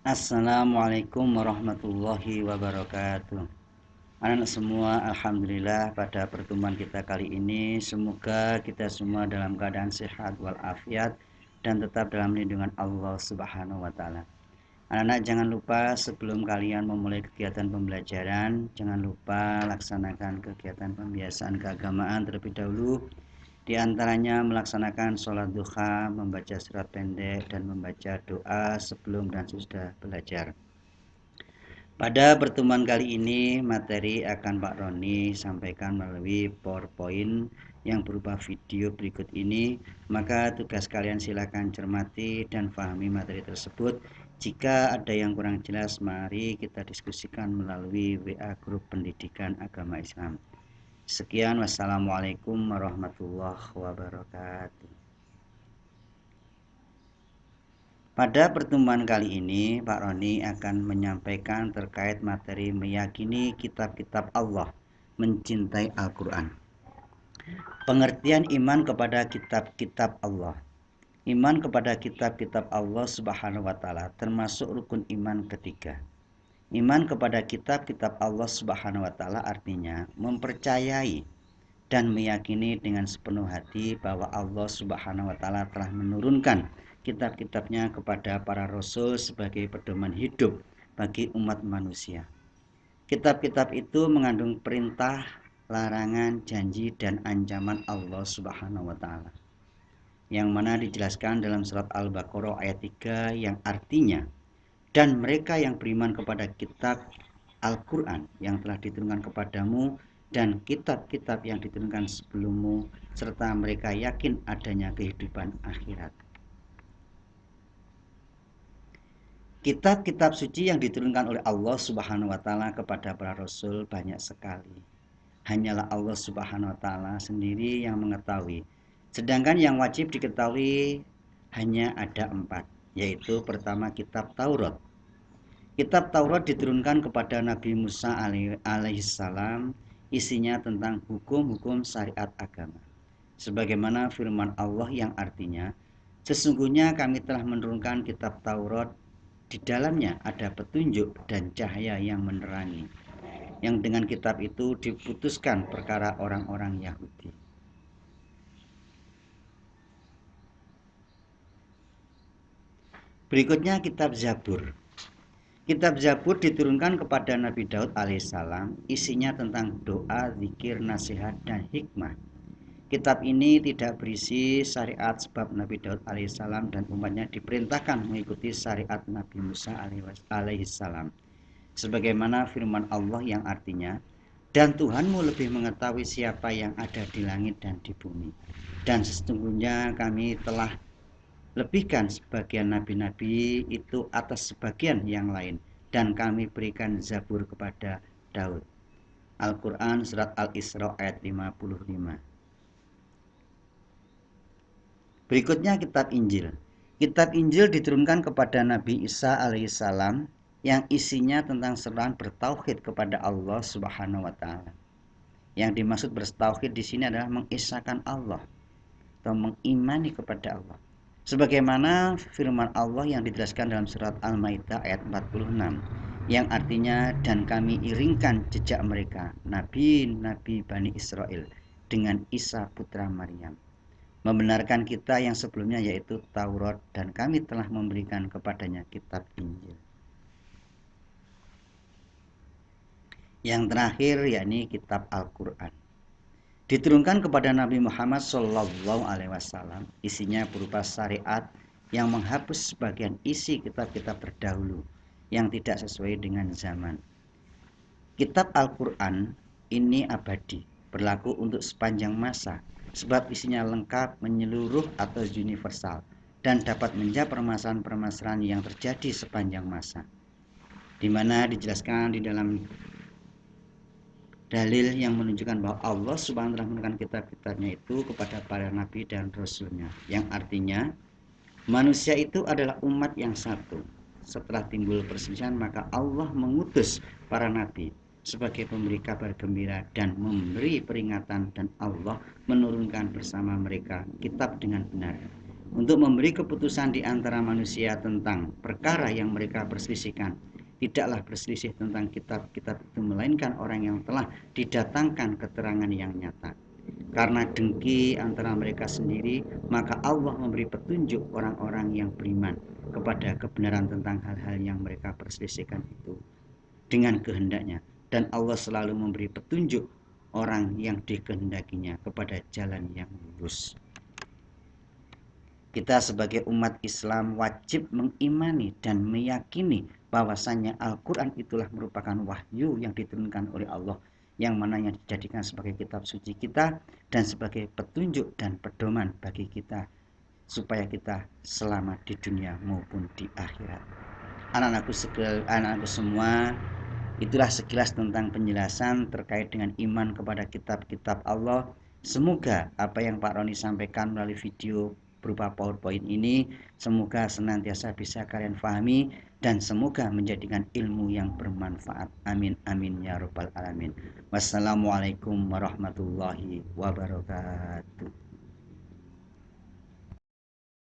Assalamualaikum warahmatullahi wabarakatuh. Anak-anak semua, alhamdulillah pada pertemuan kita kali ini semoga kita semua dalam keadaan sehat walafiat dan tetap dalam lindungan Allah Subhanahu wa taala. Anak-anak jangan lupa sebelum kalian memulai kegiatan pembelajaran, jangan lupa laksanakan kegiatan pembiasaan keagamaan terlebih dahulu. Di antaranya melaksanakan sholat duha, membaca surat pendek, dan membaca doa sebelum dan sesudah belajar. Pada pertemuan kali ini, materi akan Pak Roni sampaikan melalui PowerPoint yang berupa video berikut ini. Maka tugas kalian silakan cermati dan pahami materi tersebut. Jika ada yang kurang jelas, mari kita diskusikan melalui WA Grup Pendidikan Agama Islam. Sekian, wassalamualaikum warahmatullahi wabarakatuh. Pada pertemuan kali ini, Pak Roni akan menyampaikan terkait materi meyakini kitab-kitab Allah, mencintai Al-Quran. Pengertian iman kepada kitab-kitab Allah. Iman kepada kitab-kitab Allah Subhanahu wa taala termasuk rukun iman ketiga. Iman kepada kitab-kitab Allah Subhanahu wa taala artinya mempercayai dan meyakini dengan sepenuh hati bahwa Allah Subhanahu wa taala telah menurunkan kitab-kitabnya kepada para rasul sebagai pedoman hidup bagi umat manusia. Kitab-kitab itu mengandung perintah, larangan, janji, dan ancaman Allah Subhanahu wa taala, yang mana dijelaskan dalam surat Al-Baqarah ayat 3 yang artinya, dan mereka yang beriman kepada kitab Al-Quran yang telah diturunkan kepadamu dan kitab-kitab yang diturunkan sebelummu, serta mereka yakin adanya kehidupan akhirat. Kitab-kitab suci yang diturunkan oleh Allah Subhanahu wa taala kepada para rasul banyak sekali. Hanyalah Allah Subhanahu wa taala sendiri yang mengetahui. Sedangkan yang wajib diketahui hanya ada 4, yaitu pertama kitab Taurat. Kitab Taurat diturunkan kepada Nabi Musa alaihissalam, isinya tentang hukum-hukum syariat agama. Sebagaimana firman Allah yang artinya, sesungguhnya kami telah menurunkan kitab Taurat, di dalamnya ada petunjuk dan cahaya yang menerangi, yang dengan kitab itu diputuskan perkara orang-orang Yahudi. Berikutnya kitab Zabur. Kitab Zabur diturunkan kepada Nabi Daud alaihissalam, isinya tentang doa, zikir, nasihat, dan hikmah. Kitab ini tidak berisi syariat sebab Nabi Daud alaihissalam dan umatnya diperintahkan mengikuti syariat Nabi Musa alaihissalam. Sebagaimana firman Allah yang artinya, dan Tuhanmu lebih mengetahui siapa yang ada di langit dan di bumi. Dan sesungguhnya kami telah lebihkan sebagian nabi-nabi itu atas sebagian yang lain, dan kami berikan Zabur kepada Daud. Al-Quran surat Al-Isra ayat 55. Berikutnya kitab Injil. Kitab Injil diturunkan kepada Nabi Isa alaihissalam, yang isinya tentang seruan bertauhid kepada Allah Subhanahu wa taala. Yang dimaksud bertauhid di sini adalah mengesahkan Allah atau mengimani kepada Allah. Sebagaimana firman Allah yang dijelaskan dalam surat Al-Maidah ayat 46, yang artinya, dan kami iringkan jejak mereka, nabi-nabi Bani Israel, dengan Isa putra Maryam, membenarkan kita yang sebelumnya yaitu Taurat, dan kami telah memberikan kepadanya kitab Injil. Yang terakhir yakni kitab Al-Quran. Diturunkan kepada Nabi Muhammad SAW, isinya berupa syariat yang menghapus sebagian isi kitab-kitab terdahulu yang tidak sesuai dengan zaman. Kitab Al-Quran ini abadi, berlaku untuk sepanjang masa, sebab isinya lengkap, menyeluruh atau universal, dan dapat menjawab permasalahan-permasalahan yang terjadi sepanjang masa, di mana dijelaskan di dalam dalil yang menunjukkan bahwa Allah Subhanahu wa taala menurunkan kitab-kitabnya itu kepada para nabi dan rasulnya, yang artinya manusia itu adalah umat yang satu. Setelah timbul perselisihan, maka Allah mengutus para nabi sebagai pemberi kabar gembira dan memberi peringatan, dan Allah menurunkan bersama mereka kitab dengan benar. untuk memberi keputusan di antara manusia tentang perkara yang mereka perselisihkan. Tidaklah berselisih tentang kitab-kitab itu, melainkan orang yang telah didatangkan keterangan yang nyata. Karena dengki antara mereka sendiri, maka Allah memberi petunjuk orang-orang yang beriman kepada kebenaran tentang hal-hal yang mereka perselisihkan itu dengan kehendaknya. Dan Allah selalu memberi petunjuk orang yang dikehendakinya kepada jalan yang lurus. Kita sebagai umat Islam wajib mengimani dan meyakini bahwasannya Al-Quran itulah merupakan wahyu yang diturunkan oleh Allah, yang mananya dijadikan sebagai kitab suci kita dan sebagai petunjuk dan pedoman bagi kita supaya kita selamat di dunia maupun di akhirat. Anak-anakku semua, itulah sekilas tentang penjelasan terkait dengan iman kepada kitab-kitab Allah. Semoga apa yang Pak Roni sampaikan melalui video berupa PowerPoint ini, semoga senantiasa bisa kalian pahami dan semoga menjadikan ilmu yang bermanfaat. Amin amin ya rabbal alamin. Wassalamualaikum warahmatullahi wabarakatuh.